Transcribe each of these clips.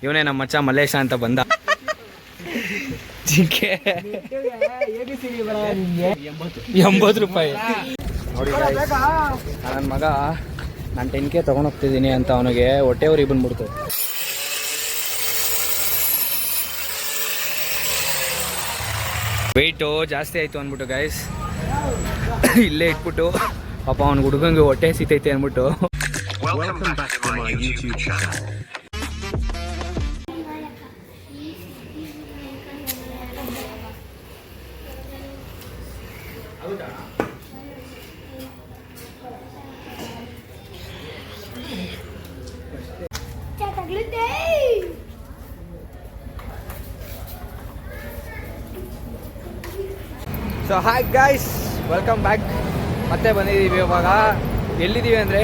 ಇವನೇ ನಮ್ಮ ಮಚ್ಚ ಮಲ್ಲೇಶ ಅಂತ ಬಂದ. ಜಿಂಕೆ 80 ರೂಪಾಯಿ ನೋಡಿ. ನನ್ನ ಮಗ ನಾನು 10K ತೊಗೊಂಡೋಗ್ತಿದ್ದೀನಿ ಅಂತ ಅವನಿಗೆ ಹೊಟ್ಟೆ ಉರಿ ಬಂದ್ಬಿಡ್ತು. ವೆಯ್ಟು ಜಾಸ್ತಿ ಆಯಿತು ಅಂದ್ಬಿಟ್ಟು ಗೈಸ್ ಇಲ್ಲೇ ಇಟ್ಬಿಟ್ಟು ಪಾಪ ಅವ್ನಿಗೆ ಹುಡುಗಂಗೆ ಹೊಟ್ಟೆ ಸಿತೈತೆ ಅಂದ್ಬಿಟ್ಟು so hi guys, welcome back. ಮತ್ತೆ ಬಂದಿದ್ದೀವಿ. ಇವಾಗ ಎಲ್ಲಿದ್ದೀವಿ ಅಂದರೆ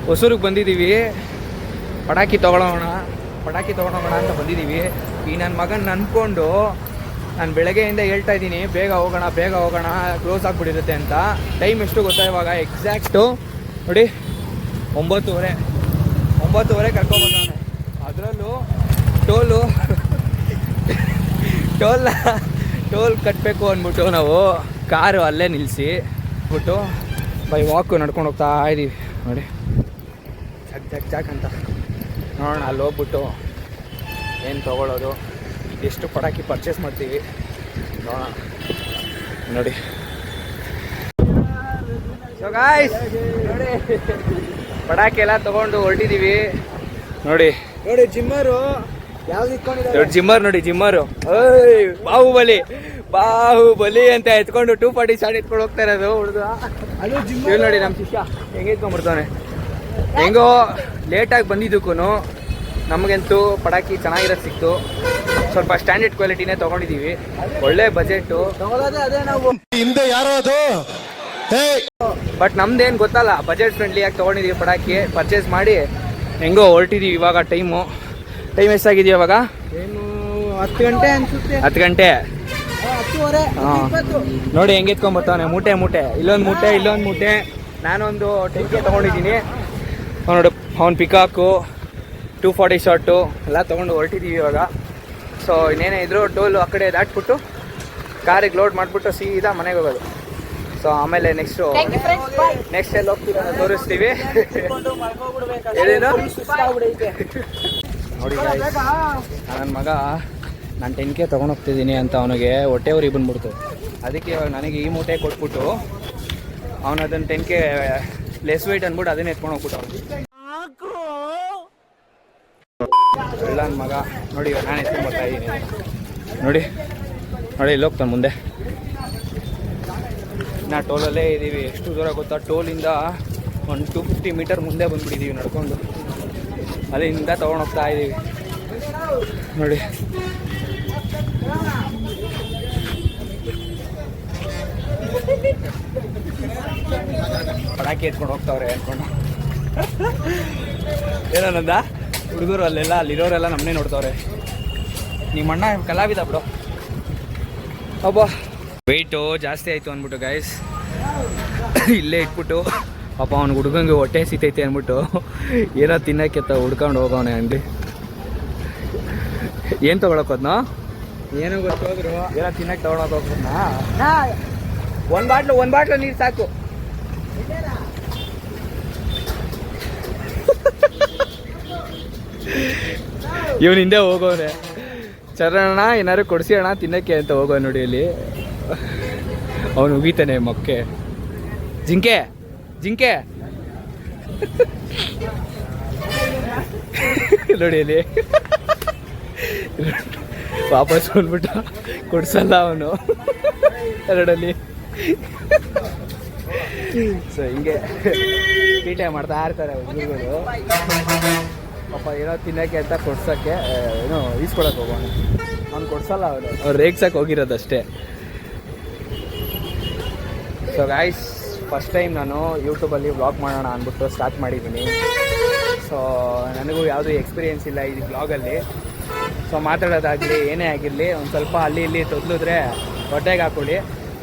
ಹೊಸೂರಿಗೆ ಬಂದಿದ್ದೀವಿ. ಪಟಾಕಿ ತೊಗೊಳೋಣ ಅಂತ ಬಂದಿದ್ದೀವಿ. ಈ ನನ್ನ ಮಗನ ಅಂದ್ಕೊಂಡು ನಾನು ಬೆಳಗ್ಗೆಯಿಂದ ಹೇಳ್ತಾ ಇದ್ದೀನಿ ಬೇಗ ಹೋಗೋಣ ಕ್ಲೋಸ್ ಆಗಿಬಿಟ್ಟಿರುತ್ತೆ ಅಂತ. ಟೈಮ್ ಎಷ್ಟು ಗೊತ್ತಾ ಇವಾಗ? ಎಕ್ಸಾಕ್ಟು ನೋಡಿ 9:30 ಕರ್ಕೊಂಡ್ಬಂದವನೆ. ಅದರಲ್ಲೂ ಟೋಲ್ ಕಟ್ಟಬೇಕು ಅಂದ್ಬಿಟ್ಟು ನಾವು ಕಾರು ಅಲ್ಲೇ ನಿಲ್ಲಿಸಿ ಬಿಟ್ಟು ಬೈ ವಾಕು ನಡ್ಕೊಂಡು ಹೋಗ್ತಾ ಇದ್ದೀವಿ. ನೋಡಿ ಜಾಕ್ ಅಂತ ನೋಡೋಣ. ಅಲ್ಲಿ ಹೋಗ್ಬಿಟ್ಟು ಏನು ತೊಗೊಳ್ಳೋದು, ಎಷ್ಟು ಪಟಾಕಿ ಪರ್ಚೇಸ್ ಮಾಡ್ತೀವಿ ನೋಡೋಣ. ನೋಡಿ ಸೊ ಗಾಯ್ಸ್, ನೋಡಿ ಪಟಾಕಿ ಎಲ್ಲ ತೊಗೊಂಡು ಹೊರಟಿದ್ದೀವಿ. ನೋಡಿ ಜಿಮ್ಮರು ಯಾವ್ದು ಇಟ್ಕೊಂಡಿದ್ದಾರೆ? ಜಿಮ್ಮರ್ ನೋಡಿ, ಜಿಮ್ಮರು ಬಾಹುಬಲಿ ಅಂತ ಎತ್ಕೊಂಡು 240 ಶಾಟ್ ಎತ್ಕೊಂಡು ಹೋಗ್ತಾ ಇರೋದು ಹುಡುಗ. ನೋಡಿ ನಮ್ಮ ಶಿಷ್ಯ ಹೆಂಗೆ ಎತ್ಕೊಂಡ್ಬಿಡ್ತಾನೆ. ಹೆಂಗೋ ಲೇಟಾಗಿ ಬಂದಿದ್ದಕ್ಕೂ ನಮಗಂತೂ ಪಟಾಕಿ ಚೆನ್ನಾಗಿರೋದು ಸಿಕ್ತು. ಸ್ವಲ್ಪ ಸ್ಟ್ಯಾಂಡರ್ಡ್ ಕ್ವಾಲಿಟಿನೇ ತೊಗೊಂಡಿದ್ದೀವಿ. ಒಳ್ಳೆ ಬಜೆಟು. ಹಿಂದೆ ಯಾರೋ ಅದು ಬಟ್ ನಮ್ದೇನು ಗೊತ್ತಲ್ಲ, ಬಜೆಟ್ ಫ್ರೆಂಡ್ಲಿಯಾಗಿ ತೊಗೊಂಡಿದ್ದೀವಿ ಪಟಾಕಿ. ಪರ್ಚೇಸ್ ಮಾಡಿ ಹೆಂಗೋ ಹೊರಟಿದ್ದೀವಿ. ಇವಾಗ ಟೈಮ್ ಎಷ್ಟಾಗಿದೆಯೋ ಇವಾಗ? 10 ಗಂಟೆ ಅನ್ಸುತ್ತೆ. 10 ಗಂಟೆ. 10:20. ನೋಡಿ ಹೆಂಗೆ ಎತ್ಕೊಂಡ್ಬರ್ತಾನೆ. ಮೂಟೆ ಇಲ್ಲೊಂದು ಮೂಟೆ. ನಾನೊಂದು 10K ತೊಗೊಂಡಿದ್ದೀನಿ. ನೋಡಿ ಅವ್ನು ಪಿಕಾಕು 240 ಶಾಟು ಎಲ್ಲ ತೊಗೊಂಡು ಹೊರಟಿದ್ದೀವಿ ಇವಾಗ. ಸೊ ಇನ್ನೇನೇ ಇದ್ರು ಟೋಲು ಆ ಕಡೆ ದಾಟ್ಬಿಟ್ಟು ಕಾರಿಗೆ ಲೋಡ್ ಮಾಡಿಬಿಟ್ಟು ಸೀದಾ ಮನೆಗೆ ಹೋಗೋದು. ಸೊ ಆಮೇಲೆ ನೆಕ್ಸ್ಟ್ ಎಲ್ಲಿ ಹೋಗ್ತೀವಿ ತೋರಿಸ್ತೀವಿ. ನೋಡಿ ನನ್ನ ಮಗ ನಾನು 10K ತೊಗೊಂಡೋಗ್ತಿದ್ದೀನಿ ಅಂತ ಅವನಿಗೆ ಹೊಟ್ಟೆ ಉರಿ ಬಂದ್ಬಿಡ್ತು. ಅದಕ್ಕೆ ಇವಾಗ ನನಗೆ ಈ ಮೂಟೆ ಕೊಟ್ಬಿಟ್ಟು ಅವನು ಅದನ್ನು 10K ಲೆಸ್ ವೆಯ್ಟ್ ಅಂದ್ಬಿಟ್ಟು ಅದನ್ನೇ ಎತ್ಕೊಂಡು ಹೋಗ್ಬಿಟ್ಟು ಅವನು ಎಲ್ಲ ನನ್ನ ಮಗ. ನೋಡಿ ಇವಾಗ ನಾನು ಎತ್ಕೊಂಡು ಬರ್ತಾ ಇದ್ದೀನಿ. ನೋಡಿ ಇಲ್ಲಿ ಹೋಗ್ತಾನೆ ಮುಂದೆ. ನಾ ಟೋಲಲ್ಲೇ ಇದ್ದೀವಿ. ಎಷ್ಟು ದೂರ ಗೊತ್ತಾ? ಟೋಲಿಂದ ಒಂದು 250 ಮೀಟರ್ ಮುಂದೆ ಬಂದುಬಿಟ್ಟಿದ್ದೀವಿ ನಡ್ಕೊಂಡು. ಅಲ್ಲಿಂದ ತೊಗೊಂಡೋಗ್ತಾ ಇದ್ದೀವಿ. ನೋಡಿ ಪಟಾಕಿ ಎತ್ಕೊಂಡು ಹೋಗ್ತಾವ್ರೆ ಅಂದ್ಕೊಂಡು. ಏನನ್ನಂದ ಹುಡುಗರು ಅಲ್ಲಿರೋರೆಲ್ಲ ನಮ್ಮನ್ನೇ ನೋಡ್ತಾವ್ರೆ. ನಿಮ್ಮ ಅಣ್ಣ ಕಲಾವಿದ ಬಿಡು. ಅಬ್ಬಾ ವೆಯ್ಟು ಜಾಸ್ತಿ ಆಯಿತು ಅಂದ್ಬಿಟ್ಟು ಗೈಸ್ ಇಲ್ಲೇ ಇಟ್ಬಿಟ್ಟು ಪಾಪ ಅವ್ನಿಗೆ ಹುಡುಗಂಗೆ ಹೊಟ್ಟೆ ಸಿತೈತೆ ಅಂದ್ಬಿಟ್ಟು ಏನೋ ತಿನ್ನೋಕ್ಕೆ ಹುಡ್ಕೊಂಡು ಹೋಗೋನೆ ಅಂಗಡಿ. ಏನು ತೊಗೊಳಕೋದ್ನೋ ಏನೋ ಗೊತ್ತೋದ್ರು. ಏನೋ ತಿನ್ನಕ್ಕೆ ತೊಗೊಳಕ್ಕೆ ಹೋಗ್ಬೋದ್ನಾ? ಒಂದು ಬಾಟ್ಲು ನೀರು ಸಾಕು. ಇವನು ಹಿಂದೆ ಹೋಗೋನೆ. ಚರಣ ಏನಾದ್ರು ಕೊಡಿಸಿ ಅಣ್ಣ ತಿನ್ನಕ್ಕೆ ಅಂತ ಹೋಗೋ. ನೋಡಿ ಇಲ್ಲಿ ಅವನು ಉಗಿತಾನೆ ಮೊಕ್ಕೆ. ಜಿಂಕೆ ನೋಡಿ ಅಲ್ಲಿ ವಾಪಸ್ ಬಂದ್ಬಿಟ್ಟ. ಕೊಡ್ಸಲ್ಲ ಅವನು ಎರಡಲ್ಲಿ. ಸೊ ಹಿಂಗೆ ತೀಟೆ ಮಾಡ್ತಾ ಇರ್ತಾರೆ ಹುಡುಗರು. ಪಾಪ ಏನೋ ತಿನ್ನೋಕ್ಕೆ ಅಂತ ಕೊಡ್ಸೋಕ್ಕೆ ಏನೋ ಈಸ್ಕೊಳಕ್ಕೆ ಹೋಗೋಣ. ಅವ್ನು ಕೊಡ್ಸಲ್ಲ, ಅವ್ರು ರೇಗ್ಸಕ್ಕೆ ಹೋಗಿರೋದಷ್ಟೇ. ಸೊ ಗಾಯ್ಸ್, ಫಸ್ಟ್ ಟೈಮ್ ನಾನು ಯೂಟ್ಯೂಬಲ್ಲಿ ವ್ಲಾಗ್ ಮಾಡೋಣ ಅಂದ್ಬಿಟ್ಟು ಸ್ಟಾರ್ಟ್ ಮಾಡಿದ್ದೀನಿ. ಸೊ ನನಗೂ ಯಾವುದೂ ಎಕ್ಸ್ಪೀರಿಯೆನ್ಸ್ ಇಲ್ಲ ಈ ವ್ಲಾಗಲ್ಲಿ. ಸೊ ಮಾತಾಡೋದಾಗಲಿ ಏನೇ ಆಗಿರಲಿ ಒಂದು ಸ್ವಲ್ಪ ಅಲ್ಲಿ ಇಲ್ಲಿ ತೊದಲಿದ್ರೆ ಹೊಟ್ಟೆಗೆ ಹಾಕ್ಕೊಳ್ಳಿ.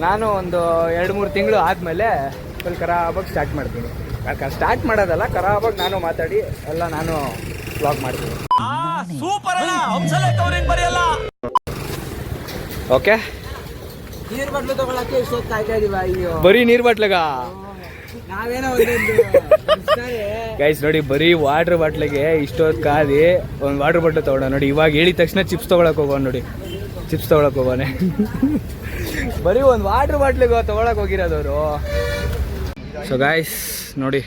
ನಾನು ಒಂದು 2-3 ತಿಂಗಳು ಆದಮೇಲೆ ಫುಲ್ ಖರಾಬಾಗಿ ಸ್ಟಾರ್ಟ್ ಮಾಡ್ತೀನಿ. ಸ್ಟಾರ್ಟ್ ಮಾಡೋದಲ್ಲ, ಖರಾಬಾಗಿ ನಾನು ಮಾತಾಡಿ ಎಲ್ಲ ನಾನು ವ್ಲಾಗ್ ಮಾಡ್ತೀನಿ. ಓಕೆ, ನೀರ್ ಬಾಟ್ಲು ತಗೊಳಕ್ಕೆ ಇಷ್ಟೊತ್ತು ಕಾಯ್ತಾ ಇದೀವ. ಅಯ್ಯೋ, ಬರೀ ನೀರ್ ಬಾಟ್ಲಿಗ ನಾವೇನೋ ಗೈಸ್ ನೋಡಿ, ಬರೀ ವಾಟರ್ ಬಾಟ್ಲಿಗೆ ಇಷ್ಟೊತ್ತು ಕಾದಿ ಒಂದು ವಾಟರ್ ಬಾಟ್ಲು ತಗೊಂಡ ನೋಡಿ. ಇವಾಗ ಹೇಳಿದ ತಕ್ಷಣ ಚಿಪ್ಸ್ ತೊಗೊಳಕ್ ಹೋಗೋಣ ನೋಡಿ, ಚಿಪ್ಸ್ ತೊಗೊಳಕ್ ಹೋಗೋನೆ. ಬರೀ ಒಂದು ವಾಟರ್ ಬಾಟ್ಲಿಗೆ ತೊಗೊಳಕ್ ಹೋಗಿರೋದವರು. ಸೊ ಗಾಯ್ಸ್ ನೋಡಿ,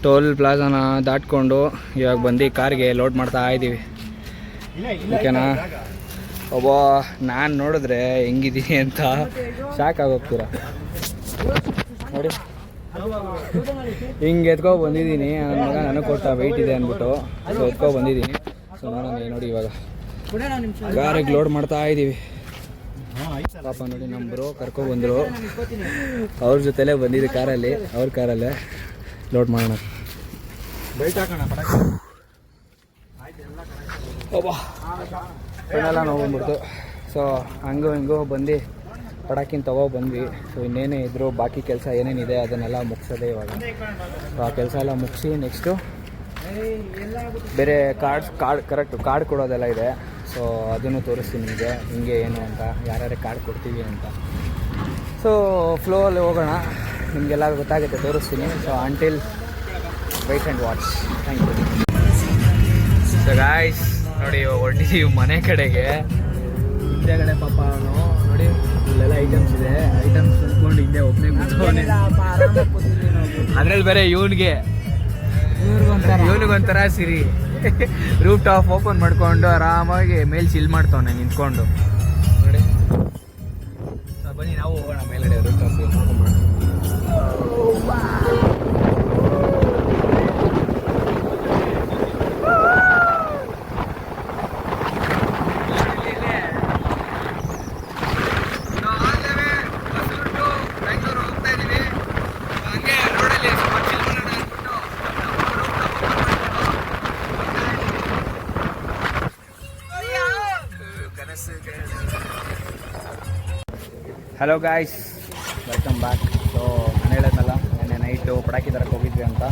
ಟೋಲ್ ಪ್ಲಾಜಾನ ದಾಟ್ಕೊಂಡು ಇವಾಗ ಬಂದು ಕಾರ್ಗೆ ಲೋಡ್ ಮಾಡ್ತಾ ಇದ್ದೀವಿ. ಓಕೆನಾ? ಒಬ್ಬ ನಾನು ನೋಡಿದ್ರೆ ಹೆಂಗಿದ್ದೀನಿ ಅಂತ ಶಾಕ್ ಆಗೋಗ್ತೀರ ನೋಡಿ. ಹಿಂಗೆ ಎತ್ಕೊ ಬಂದಿದ್ದೀನಿ, ನನ್ನ ಮಗ ನನಗೆ ಕೊಟ್ಟ ವೆಯ್ಟ್ ಇದೆ ಅಂದ್ಬಿಟ್ಟು. ಸೊ ಎತ್ಕೊ ಬಂದಿದ್ದೀನಿ. ಸೊ ನೋಡೋಣ ನೋಡಿ, ಇವಾಗ ಕಾರಿಗೆ ಲೋಡ್ ಮಾಡ್ತಾ ಇದ್ದೀವಿ. ಪಾಪ ನೋಡಿ, ನಮ್ಮ ಬ್ರೋ ಕರ್ಕೊಬಂದರು, ಅವ್ರ ಜೊತೆಲೇ ಬಂದಿದ್ದು ಕಾರಲ್ಲಿ, ಅವ್ರ ಕಾರಲ್ಲೇ ಲೋಡ್ ಮಾಡೋಣ. ಒಬ್ಬ ಕಣ್ಣೆಲ್ಲ ನೋವು ಬಂದ್ಬಿಡ್ತು. ಸೊ ಹಂಗೂ ಹಿಂಗೂ ಬಂದು ಪಟಾಕಿನ ಬಂದ್ವಿ. ಸೊ ಇನ್ನೇನೇ ಇದ್ದರೂ ಬಾಕಿ ಕೆಲಸ ಏನೇನಿದೆ ಅದನ್ನೆಲ್ಲ ಮುಗಿಸೋದೆ ಇವಾಗ. ಸೊ ಆ ಕೆಲಸ ಎಲ್ಲ ಮುಗಿಸಿ ನೆಕ್ಸ್ಟು ಬೇರೆ ಕಾರ್ಡ್ ಕೊಡೋದೆಲ್ಲ ಇದೆ. ಸೊ ಅದನ್ನು ತೋರಿಸ್ತೀನಿ ನಿಮಗೆ, ಹಿಂಗೆ ಏನು ಅಂತ, ಯಾರ್ಯಾರು ಕಾರ್ಡ್ ಕೊಡ್ತೀವಿ ಅಂತ. ಸೊ ಫ್ಲೋ ಅಲ್ಲಿ ಹೋಗೋಣ, ನಿಮಗೆಲ್ಲ ಗೊತ್ತಾಗುತ್ತೆ, ತೋರಿಸ್ತೀನಿ. So until wait and watch. Thank you. So guys ನೋಡಿ, ಹೊರಟಿದ್ದೀವಿ ಮನೆ ಕಡೆಗೆ. ಹಿಂದೆಗಡೆ ಪಾಪ ಅವನು ನೋಡಿ, ಇಲ್ಲೆಲ್ಲ ಐಟಮ್ಸ್ ಇದೆ, ಐಟಮ್ಸ್ ತಂದ್ಕೊಂಡು ಹಿಂದೆ ಒಬ್ಬನೇ ಕೂತ್ಕೊಂಡೆ. ಅದ್ರಲ್ಲಿ ಬೇರೆ ಇವನಿಗೊಂಥರ ಸಿರಿ ರೂಫ್ ಟಾಪ್ ಓಪನ್ ಮಾಡ್ಕೊಂಡು ಆರಾಮಾಗಿ ಮೇಲೆ ಚಿಲ್ ಮಾಡ್ತಾವನೆ ನಿಂತ್ಕೊಂಡು ನೋಡಿ. ಬನ್ನಿ ನಾವು ಹೋಗೋಣ ಮೇಲ್ಗಡೆ ರೂಫ್ ಟಾಪ್ ಓಪನ್ ಮಾಡಿ. Hello guys, welcome back. So ನಾನು ಹೇಳೋದಲ್ಲ, ನೆನ್ನೆ ನೈಟು ಪಟಾಕಿ ತರಕ್ಕೆ ಹೋಗಿದ್ವಿ ಅಂತ.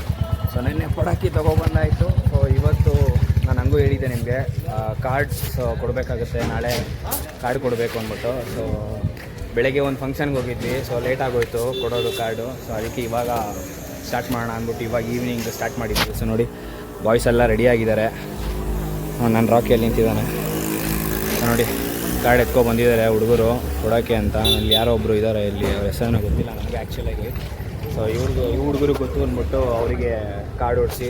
ಸೊ ನೆನ್ನೆ ಪಟಾಕಿ ತೊಗೊಬಂದಾಯಿತು. ಸೊ ಇವತ್ತು ನಾನು ಹಂಗೂ ಹೇಳಿದ್ದೆ ನಿಮಗೆ, ಕಾರ್ಡ್ಸ್ ಕೊಡಬೇಕಾಗುತ್ತೆ, ನಾಳೆ ಕಾರ್ಡ್ ಕೊಡಬೇಕು ಅಂದ್ಬಿಟ್ಟು. ಸೊ ಬೆಳಗ್ಗೆ ಒಂದು ಫಂಕ್ಷನ್ಗೆ ಹೋಗಿದ್ವಿ, ಸೊ ಲೇಟ್ ಆಗೋಯ್ತು ಕೊಡೋದು ಕಾರ್ಡು. ಸೊ ಅದಕ್ಕೆ ಇವಾಗ ಸ್ಟಾರ್ಟ್ ಮಾಡೋಣ ಅಂದ್ಬಿಟ್ಟು ಇವಾಗ ಈವ್ನಿಂಗ್ ಸ್ಟಾರ್ಟ್ ಮಾಡಿದ್ವಿ. ಸೊ ನೋಡಿ, ಬಾಯ್ಸ್ ಎಲ್ಲ ರೆಡಿಯಾಗಿದ್ದಾರೆ. ನಾನು ರಾಕಿಯಲ್ಲಿ ನಿಂತಿದ್ದಾನೆ. ನೋಡಿ, ಕಾರ್ಡ್ ಎತ್ಕೊ ಬಂದಿದ್ದಾರೆ ಹುಡುಗರು ಕೊಡೋಕ್ಕೆ ಅಂತ. ಅಲ್ಲಿ ಯಾರೋ ಒಬ್ಬರು ಇದ್ದಾರೆ, ಇಲ್ಲಿ ಅವ್ರ ಹೆಸರನ್ನ ಗೊತ್ತಿಲ್ಲ ನನಗೆ ಆ್ಯಕ್ಚುಲಾಗಿ. ಸೊ ಈ ಹುಡುಗರು ಗೊತ್ತು ಅಂದ್ಬಿಟ್ಟು ಅವರಿಗೆ ಕಾರ್ಡ್ ಓಡಿಸಿ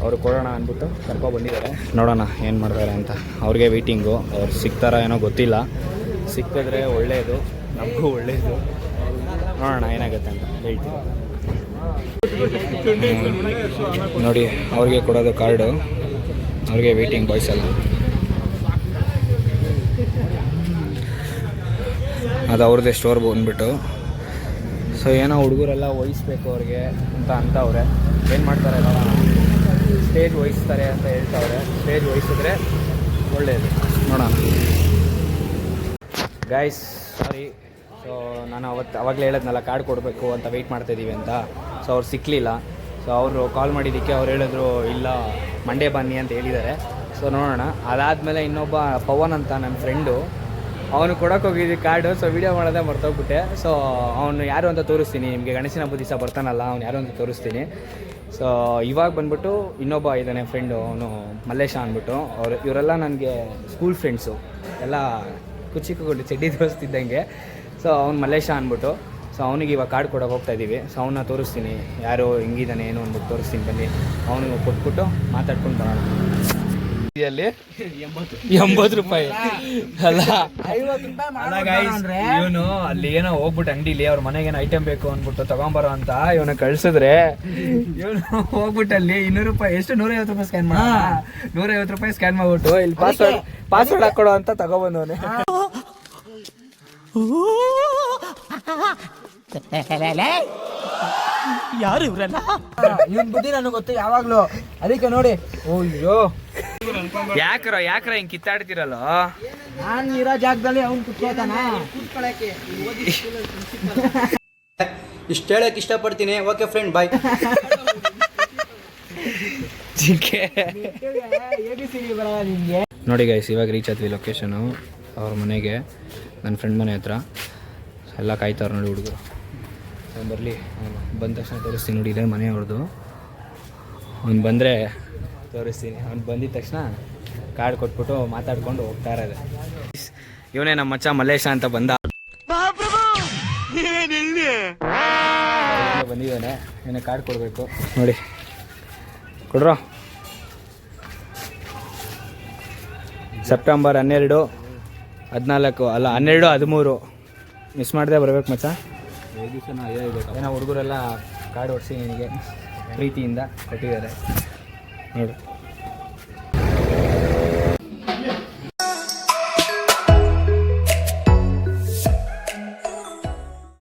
ಅವರು ಕೊಡೋಣ ಅಂದ್ಬಿಟ್ಟು ಕರ್ಕೊಬಂದಿದ್ದಾರೆ. ನೋಡೋಣ ಏನು ಮಾಡ್ತಾರೆ ಅಂತ. ಅವ್ರಿಗೆ ವೆಯ್ಟಿಂಗು, ಅವ್ರು ಸಿಗ್ತಾರ ಏನೋ ಗೊತ್ತಿಲ್ಲ. ಸಿಕ್ಕಿದ್ರೆ ಒಳ್ಳೆಯದು, ನಮಗೂ ಒಳ್ಳೆಯದು. ನೋಡೋಣ ಏನಾಗುತ್ತೆ ಅಂತ ಹೇಳ್ತೀನಿ. ನೋಡಿ, ಅವ್ರಿಗೆ ಕೊಡೋದು ಕಾರ್ಡು, ಅವ್ರಿಗೆ ವೆಯ್ಟಿಂಗ್ ಬಾಯ್ಸ್ ಎಲ್ಲ. ಅದು ಅವ್ರದ್ದೇ ಸ್ಟೋರ್ ಬಂದ್ಬಿಟ್ಟು. ಸೊ ಏನೋ ಹುಡುಗರೆಲ್ಲ ವಹಿಸ್ಬೇಕು ಅವ್ರಿಗೆ ಅಂತ ಅವ್ರೆ. ಏನು ಮಾಡ್ತಾರೆ ನೋಡೋಣ. ಸ್ಟೇಜ್ ವಹಿಸ್ತಾರೆ ಅಂತ ಹೇಳ್ತಾವ್ರೆ. ಸ್ಟೇಜ್ ವಹಿಸಿದ್ರೆ ಒಳ್ಳೆಯದು, ನೋಡೋಣ. ಗೈಸ್ ಸಾರಿ, ಸೊ ನಾನು ಅವಾಗಲೇ ಹೇಳಿದ್ನಲ್ಲ ಕಾರ್ಡ್ ಕೊಡಬೇಕು ಅಂತ ವೆಯ್ಟ್ ಮಾಡ್ತಾಯಿದ್ದೀವಿ ಅಂತ. ಸೊ ಅವ್ರು ಸಿಕ್ಕಲಿಲ್ಲ. ಸೊ ಅವರು ಕಾಲ್ ಮಾಡಿದ್ದಕ್ಕೆ ಅವ್ರು ಹೇಳಿದ್ರು ಇಲ್ಲ ಮಂಡೇ ಬನ್ನಿ ಅಂತ ಹೇಳಿದ್ದಾರೆ. ಸೊ ನೋಡೋಣ. ಅದಾದಮೇಲೆ ಇನ್ನೊಬ್ಬ ಪವನ್ ಅಂತ ನನ್ನ ಫ್ರೆಂಡು, ಅವನು ಕೊಡೋಕೆ ಹೋಗಿದ್ವಿ ಕಾರ್ಡು. ಸೊ ವೀಡಿಯೋ ಮಾಡೋದೇ ಮರ್ತೋಗ್ಬಿಟ್ಟೆ. ಸೊ ಅವನು ಯಾರು ಅಂತ ತೋರಿಸ್ತೀನಿ ನಿಮಗೆ, ಗಣೇಶನ ಹಬ್ಬದ ದಿವಸ ಬರ್ತಾನಲ್ಲ ಅವ್ನು ಯಾರು ಅಂತ ತೋರಿಸ್ತೀನಿ. ಸೊ ಇವಾಗ ಬಂದ್ಬಿಟ್ಟು ಇನ್ನೊಬ್ಬ ಇದ್ದಾನೆ ಫ್ರೆಂಡು, ಅವನು ಮಲ್ಲೇಶ ಅಂದ್ಬಿಟ್ಟು. ಇವರೆಲ್ಲ ನನಗೆ ಸ್ಕೂಲ್ ಫ್ರೆಂಡ್ಸು, ಎಲ್ಲ ಕುಚಿಕೊಂಡು ಚಡ್ಡಿ ತೋರಿಸ್ತಿದ್ದಂಗೆ. ಸೊ ಅವ್ನು ಮಲ್ಲೇಶ ಅಂದ್ಬಿಟ್ಟು. ಸೊ ಅವನಿಗೆ ಇವಾಗ ಕಾರ್ಡ್ ಕೊಡೋಕೆ ಹೋಗ್ತಾಯಿದ್ದೀವಿ. ಸೊ ಅವನ್ನ ತೋರಿಸ್ತೀನಿ, ಯಾರು ಹೆಂಗಿದ್ದಾನೆ ಏನು ಅಂದ್ಬಿಟ್ಟು ತೋರಿಸ್ತೀನಿ. ಬನ್ನಿ, ಅವನಿಗೆ ಕೊಟ್ಬಿಟ್ಟು ಮಾತಾಡ್ಕೊಂಡು ಬರೋಣ. ಅಲ್ಲಿ 80 ರೂಪಾಯಿ ಅಲ್ಲ, 50 ರೂಪಾಯಿ. ಇವನು ಅಲ್ಲಿ ಏನೋ ಹೋಗ್ಬಿಟ್ಟು ಅಂಗಡಿಲಿ ಅವ್ರ ಮನೆಗೇನೋ ಐಟಮ್ ಬೇಕು ಅಂದ್ಬಿಟ್ಟು ತಗೊಂಬರೋ ಅಂತ ಇವನ ಕಳ್ಸಿದ್ರೆ, ಇವನು ಹೋಗ್ಬಿಟ್ಟು ಅಲ್ಲಿ 200 ರೂಪಾಯಿ, ಎಷ್ಟು 150 ರೂಪಾಯಿ ಸ್ಕ್ಯಾನ್ ಮಾಡ, 150 ರೂಪಾಯಿ ಸ್ಕ್ಯಾನ್ ಮಾಡ್ಬಿಟ್ಟು ಇಲ್ಲಿ ಪಾಸ್ವರ್ಡ್ ಹಾಕೊಡೋ ಅಂತ ತಗೊಬಂದವನೆ. ಯಾರು ಇವ್ರಲ್ಲ? ಇವನ್ ಬುದ್ಧಿ ನನಗೆ ಗೊತ್ತು ಯಾವಾಗ್ಲೂ, ಅದಕ್ಕೆ ನೋಡಿ. ಓಯ್ಯೋ, ಯಾಕ್ರ ಹಿಂಗ್ ಕಿತ್ತಾಡ್ತಿರಲ್ಲ? ನಾನ್ ಇರೋ ಜಾಗದಲ್ಲಿ ಅವ್ನು ಕುತ್ಕೋತಾನ. ಇಷ್ಟು ಹೇಳಕ್ ಇಷ್ಟಪಡ್ತೀನಿ. ಓಕೆ ಫ್ರೆಂಡ್, ಬಾಯ್. ಚಿಕ್ಕೆ ABCD ಬರಲ್ಲ ನಿಮಗೆ. ನೋಡಿ ಗೈಸ್, ಇವಾಗ ರೀಚ್ ಆದ್ವಿ ಲೊಕೇಶನು ಅವ್ರ ಮನೆಗೆ, ನನ್ನ ಫ್ರೆಂಡ್ ಮನೆ ಹತ್ರ. ಎಲ್ಲ ಕಾಯ್ತಾವ್ರು ನೋಡಿ ಹುಡುಗರು. ಅವ್ನು ಬರಲಿ, ಬಂದ ತಕ್ಷಣ ತೋರಿಸ್ತೀನಿ. ನೋಡಿ ಇದೇ ಮನೆ ಅವ್ರದ್ದು. ಅವ್ನು ಬಂದರೆ ತೋರಿಸ್ತೀನಿ. ಅವ್ನು ಬಂದಿದ ತಕ್ಷಣ ಕಾರ್ಡ್ ಕೊಟ್ಬಿಟ್ಟು ಮಾತಾಡ್ಕೊಂಡು ಹೋಗ್ತಾ ಇರೋದು. ಇವನೇ ನಮ್ಮ ಮಚ್ಚ ಮಲ್ಲೇಶ ಅಂತ ಬಂದ ಬಂದಿದ್ದಾನೆ. ಏನೇ ಕಾರ್ಡ್ ಕೊಡಬೇಕು ನೋಡಿ, ಕೊಡ್ರೋ. ಸೆಪ್ಟೆಂಬರ್ 12, 14 ಅಲ್ಲ 12, 13 ಮಿಸ್ ಮಾಡದೆ ಬರ್ಬೇಕು ಮಚ್ಚ. ಏನೋ ಹುಡುಗರೆಲ್ಲ ಕಾರ್ಡ್ ಹೊಡ್ಸಿ ನಿನಗೆ ಪ್ರೀತಿಯಿಂದ ಕೊಟ್ಟಿದ್ದಾರೆ ನೋಡು.